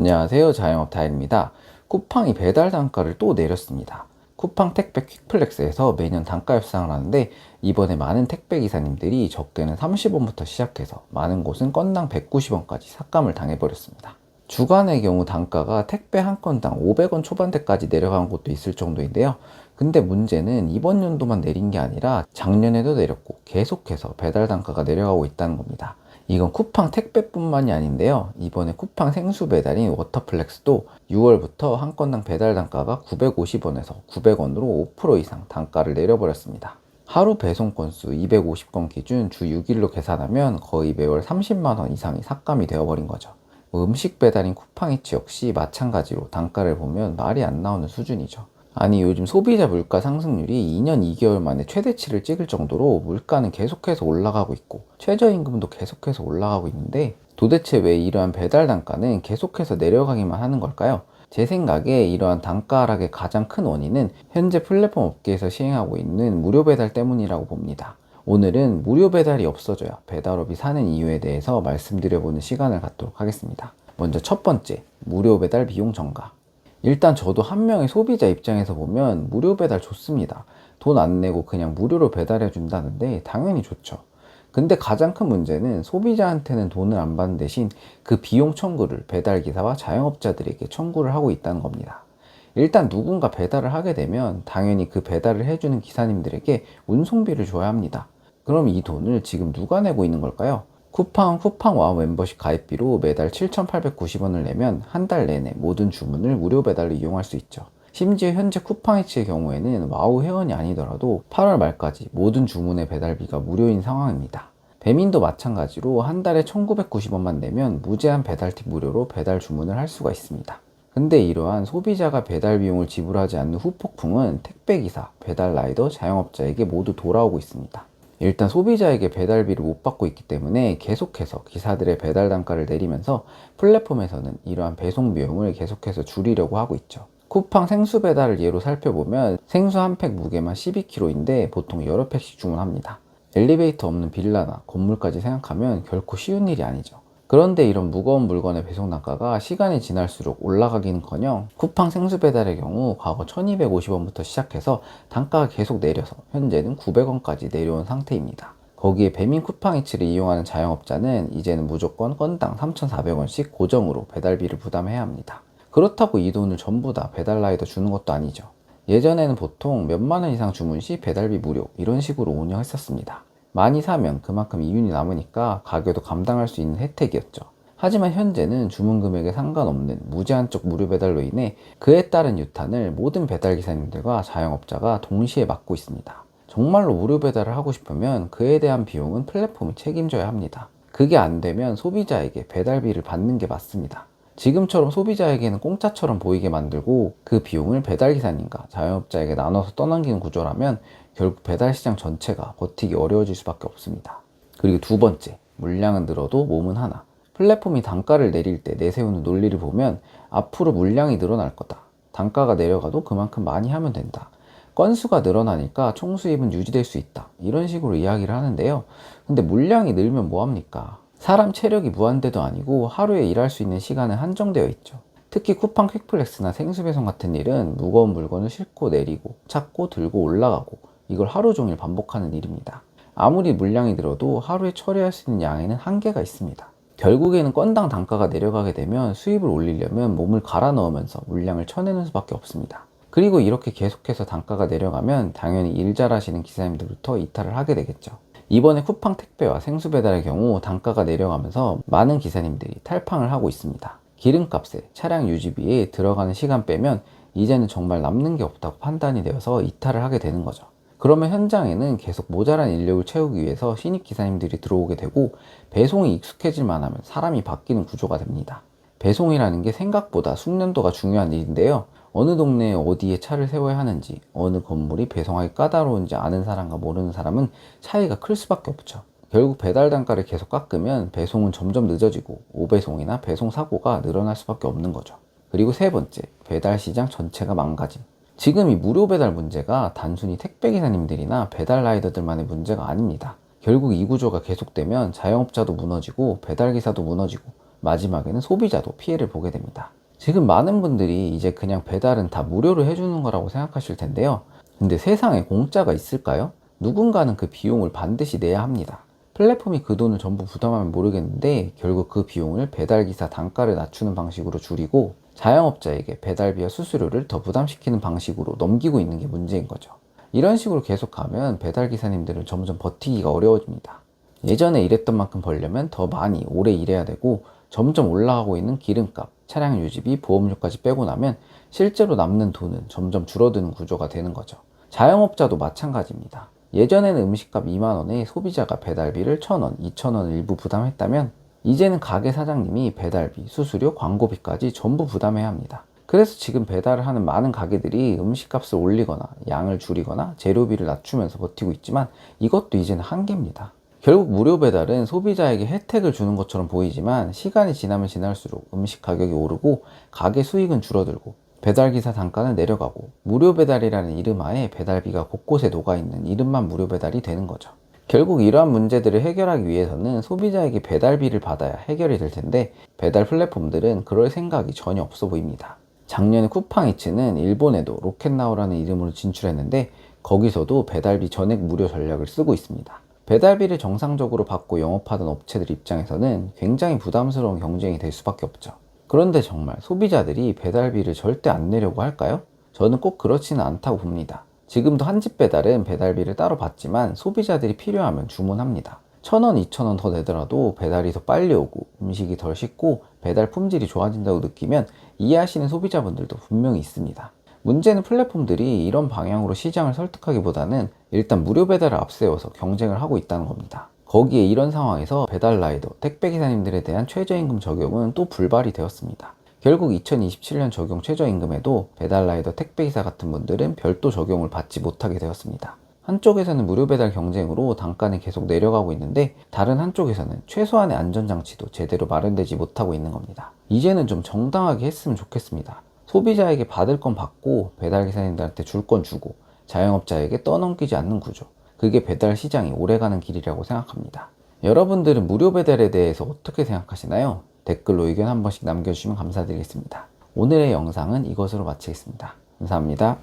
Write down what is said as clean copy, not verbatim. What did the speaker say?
안녕하세요. 자영업 다일입니다. 쿠팡이 배달 단가를 또 내렸습니다. 쿠팡 택배 퀵플렉스에서 매년 단가 협상을 하는데 이번에 많은 택배 기사님들이 적게는 30원부터 시작해서 많은 곳은 건당 190원까지 삭감을 당해버렸습니다. 주간의 경우 단가가 택배 한 건당 500원 초반대까지 내려간 곳도 있을 정도인데요. 근데 문제는 이번 연도만 내린 게 아니라 작년에도 내렸고 계속해서 배달 단가가 내려가고 있다는 겁니다. 이건 쿠팡 택배뿐만이 아닌데요. 이번에 쿠팡 생수 배달인 워터플렉스도 6월부터 한 건당 배달 단가가 950원에서 900원으로 5% 이상 단가를 내려버렸습니다. 하루 배송 건수 250건 기준 주 6일로 계산하면 거의 매월 30만원 이상이 삭감이 되어버린 거죠. 음식 배달인 쿠팡이츠 역시 마찬가지로 단가를 보면 말이 안 나오는 수준이죠. 아니 요즘 소비자 물가 상승률이 2년 2개월 만에 최대치를 찍을 정도로 물가는 계속해서 올라가고 있고 최저임금도 계속해서 올라가고 있는데 도대체 왜 이러한 배달 단가는 계속해서 내려가기만 하는 걸까요? 제 생각에 이러한 단가 하락의 가장 큰 원인은 현재 플랫폼 업계에서 시행하고 있는 무료 배달 때문이라고 봅니다. 오늘은 무료 배달이 없어져야 배달업이 사는 이유에 대해서 말씀드려보는 시간을 갖도록 하겠습니다. 먼저 첫 번째, 무료 배달 비용 전가. 일단 저도 한 명의 소비자 입장에서 보면 무료 배달 좋습니다. 돈 안 내고 그냥 무료로 배달해 준다는데 당연히 좋죠. 근데 가장 큰 문제는 소비자한테는 돈을 안 받는 대신 그 비용 청구를 배달기사와 자영업자들에게 청구를 하고 있다는 겁니다. 일단 누군가 배달을 하게 되면 당연히 그 배달을 해주는 기사님들에게 운송비를 줘야 합니다. 그럼 이 돈을 지금 누가 내고 있는 걸까요? 쿠팡와 멤버십 가입비로 매달 7,890원을 내면 한 달 내내 모든 주문을 무료 배달로 이용할 수 있죠. 심지어 현재 쿠팡이츠의 경우에는 와우 회원이 아니더라도 8월 말까지 모든 주문의 배달비가 무료인 상황입니다. 배민도 마찬가지로 한 달에 1,990원만 내면 무제한 배달 팁 무료로 배달 주문을 할 수가 있습니다. 근데 이러한 소비자가 배달 비용을 지불하지 않는 후폭풍은 택배기사, 배달 라이더, 자영업자에게 모두 돌아오고 있습니다. 일단 소비자에게 배달비를 못 받고 있기 때문에 계속해서 기사들의 배달 단가를 내리면서 플랫폼에서는 이러한 배송 비용을 계속해서 줄이려고 하고 있죠. 쿠팡 생수 배달을 예로 살펴보면 생수 한 팩 무게만 12kg인데 보통 여러 팩씩 주문합니다. 엘리베이터 없는 빌라나 건물까지 생각하면 결코 쉬운 일이 아니죠. 그런데 이런 무거운 물건의 배송 단가가 시간이 지날수록 올라가기는커녕 쿠팡 생수 배달의 경우 과거 1250원부터 시작해서 단가가 계속 내려서 현재는 900원까지 내려온 상태입니다. 거기에 배민 쿠팡이츠를 이용하는 자영업자는 이제는 무조건 건당 3,400원씩 고정으로 배달비를 부담해야 합니다. 그렇다고 이 돈을 전부 다 배달라이더 주는 것도 아니죠. 예전에는 보통 몇만 원 이상 주문 시 배달비 무료 이런 식으로 운영했었습니다. 많이 사면 그만큼 이윤이 남으니까 가격도 감당할 수 있는 혜택이었죠. 하지만 현재는 주문 금액에 상관없는 무제한적 무료 배달로 인해 그에 따른 유탄을 모든 배달기사님들과 자영업자가 동시에 맡고 있습니다. 정말로 무료 배달을 하고 싶으면 그에 대한 비용은 플랫폼이 책임져야 합니다. 그게 안 되면 소비자에게 배달비를 받는 게 맞습니다. 지금처럼 소비자에게는 공짜처럼 보이게 만들고 그 비용을 배달기사님과 자영업자에게 나눠서 떠넘기는 구조라면 결국 배달시장 전체가 버티기 어려워질 수밖에 없습니다. 그리고 두 번째, 물량은 늘어도 몸은 하나. 플랫폼이 단가를 내릴 때 내세우는 논리를 보면 앞으로 물량이 늘어날 거다. 단가가 내려가도 그만큼 많이 하면 된다. 건수가 늘어나니까 총수입은 유지될 수 있다. 이런 식으로 이야기를 하는데요. 근데 물량이 늘면 뭐합니까? 사람 체력이 무한대도 아니고 하루에 일할 수 있는 시간은 한정되어 있죠. 특히 쿠팡 퀵플렉스나 생수배송 같은 일은 무거운 물건을 싣고 내리고 찾고 들고 올라가고 이걸 하루 종일 반복하는 일입니다. 아무리 물량이 늘어도 하루에 처리할 수 있는 양에는 한계가 있습니다. 결국에는 건당 단가가 내려가게 되면 수입을 올리려면 몸을 갈아 넣으면서 물량을 쳐내는 수밖에 없습니다. 그리고 이렇게 계속해서 단가가 내려가면 당연히 일 잘하시는 기사님들부터 이탈을 하게 되겠죠. 이번에 쿠팡 택배와 생수 배달의 경우 단가가 내려가면서 많은 기사님들이 탈팡을 하고 있습니다. 기름값에 차량 유지비에 들어가는 시간 빼면 이제는 정말 남는 게 없다고 판단이 되어서 이탈을 하게 되는 거죠. 그러면 현장에는 계속 모자란 인력을 채우기 위해서 신입 기사님들이 들어오게 되고 배송이 익숙해질만 하면 사람이 바뀌는 구조가 됩니다. 배송이라는 게 생각보다 숙련도가 중요한 일인데요. 어느 동네에 어디에 차를 세워야 하는지, 어느 건물이 배송하기 까다로운지 아는 사람과 모르는 사람은 차이가 클 수밖에 없죠. 결국 배달 단가를 계속 깎으면 배송은 점점 늦어지고 오배송이나 배송 사고가 늘어날 수밖에 없는 거죠. 그리고 세 번째, 배달 시장 전체가 망가짐. 지금 이 무료 배달 문제가 단순히 택배 기사님들이나 배달 라이더들만의 문제가 아닙니다. 결국 이 구조가 계속되면 자영업자도 무너지고 배달 기사도 무너지고 마지막에는 소비자도 피해를 보게 됩니다. 지금 많은 분들이 이제 그냥 배달은 다 무료로 해주는 거라고 생각하실 텐데요. 근데 세상에 공짜가 있을까요? 누군가는 그 비용을 반드시 내야 합니다. 플랫폼이 그 돈을 전부 부담하면 모르겠는데 결국 그 비용을 배달기사 단가를 낮추는 방식으로 줄이고 자영업자에게 배달비와 수수료를 더 부담시키는 방식으로 넘기고 있는 게 문제인 거죠. 이런 식으로 계속하면 배달기사님들은 점점 버티기가 어려워집니다. 예전에 일했던 만큼 벌려면 더 많이 오래 일해야 되고 점점 올라가고 있는 기름값, 차량 유지비, 보험료까지 빼고 나면 실제로 남는 돈은 점점 줄어드는 구조가 되는 거죠. 자영업자도 마찬가지입니다. 예전에는 음식값 2만원에 소비자가 배달비를 1,000원, 2,000원을 일부 부담했다면 이제는 가게 사장님이 배달비, 수수료, 광고비까지 전부 부담해야 합니다. 그래서 지금 배달을 하는 많은 가게들이 음식값을 올리거나 양을 줄이거나 재료비를 낮추면서 버티고 있지만 이것도 이제는 한계입니다. 결국 무료 배달은 소비자에게 혜택을 주는 것처럼 보이지만 시간이 지나면 지날수록 음식 가격이 오르고 가게 수익은 줄어들고 배달기사 단가는 내려가고 무료 배달이라는 이름 하에 배달비가 곳곳에 녹아있는 이름만 무료 배달이 되는 거죠. 결국 이러한 문제들을 해결하기 위해서는 소비자에게 배달비를 받아야 해결이 될 텐데 배달 플랫폼들은 그럴 생각이 전혀 없어 보입니다. 작년에 쿠팡이츠는 일본에도 로켓나우라는 이름으로 진출했는데 거기서도 배달비 전액 무료 전략을 쓰고 있습니다. 배달비를 정상적으로 받고 영업하던 업체들 입장에서는 굉장히 부담스러운 경쟁이 될 수밖에 없죠. 그런데 정말 소비자들이 배달비를 절대 안 내려고 할까요? 저는 꼭 그렇지는 않다고 봅니다. 지금도 한집 배달은 배달비를 따로 받지만 소비자들이 필요하면 주문합니다. 1,000원, 2,000원 더 내더라도 배달이 더 빨리 오고 음식이 덜 식고 배달 품질이 좋아진다고 느끼면 이해하시는 소비자분들도 분명히 있습니다. 문제는 플랫폼들이 이런 방향으로 시장을 설득하기보다는 일단 무료 배달을 앞세워서 경쟁을 하고 있다는 겁니다. 거기에 이런 상황에서 배달 라이더, 택배기사님들에 대한 최저임금 적용은 또 불발이 되었습니다. 결국 2027년 적용 최저임금에도 배달 라이더, 택배기사 같은 분들은 별도 적용을 받지 못하게 되었습니다. 한쪽에서는 무료 배달 경쟁으로 단가는 계속 내려가고 있는데 다른 한쪽에서는 최소한의 안전장치도 제대로 마련되지 못하고 있는 겁니다. 이제는 좀 정당하게 했으면 좋겠습니다. 소비자에게 받을 건 받고 배달기사님들한테 줄 건 주고 자영업자에게 떠넘기지 않는 구조, 그게 배달 시장이 오래가는 길이라고 생각합니다. 여러분들은 무료 배달에 대해서 어떻게 생각하시나요? 댓글로 의견 한 번씩 남겨주시면 감사드리겠습니다. 오늘의 영상은 이것으로 마치겠습니다. 감사합니다.